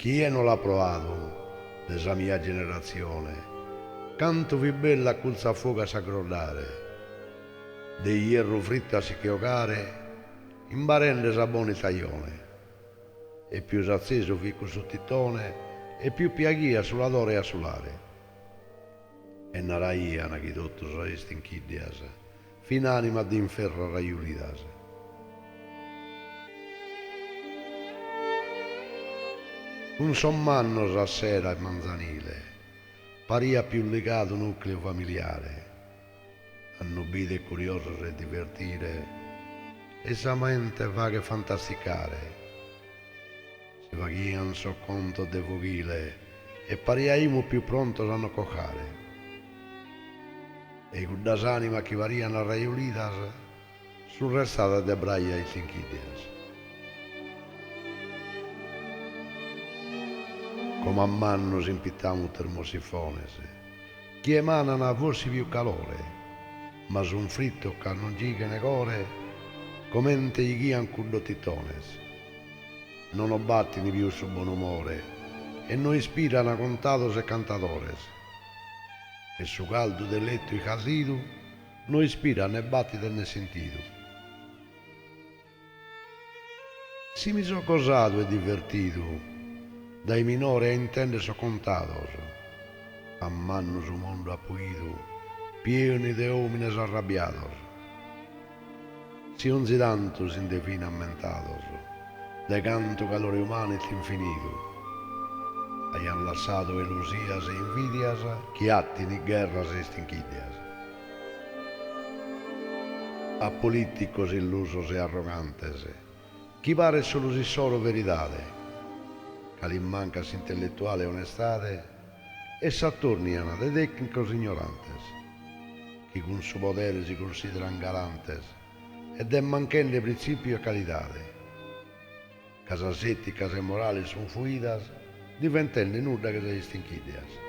Chi è non l'ha provato, desa mia generazione, canto vi bella accuzza a fuoco a s'aggrodare, de hierro fritto a si chiocare, in barende sabone taglione, e più s'acceso ficco su titone, e più piaghia sulla dore e a sulare. E naraia na chi tutto saresti in chiddias, fin anima d'inferro raiulidas. Un sommanno a sera e manzanile, paria più legato nucleo familiare, annubite e curioso e divertire, e sa mente vaga e fantasticare. Si vaghian so conto de vogile, e pariaimo più pronto a cocare. E cuddas anima che variano a raiulidas, sul restata de braia e sinchidias. Come a manno si impittamu termosifones, che emanano a voci più calore, ma su un fritto che non giga necore, commente gli ghian cuddo titones. Non obattini più su buon umore, e non ispirano a contados e cantadores. E su caldo del letto i casidu, non ispira né battito né sentido. Si mi so gozato e divertito, dai minori a intende so contados, a manno su mondo apuido, pieni de homines arrabbiados. Si onzi tantos indefini ammentados, de canto calore umano et infinito, hayan lasciato elusías e invidias, que atten y guerras e estinquidias. A políticos ilusos e arrogantes, chi pare solo si solo veridade, che mancas intellettuale e onestate, e s'attorniano de tecnicos ignorantes, che con su potere si consideran galantes, e de manchende principio e calidade. Casas éticas e morales son fuidas, diventando nuda che se distinguidas.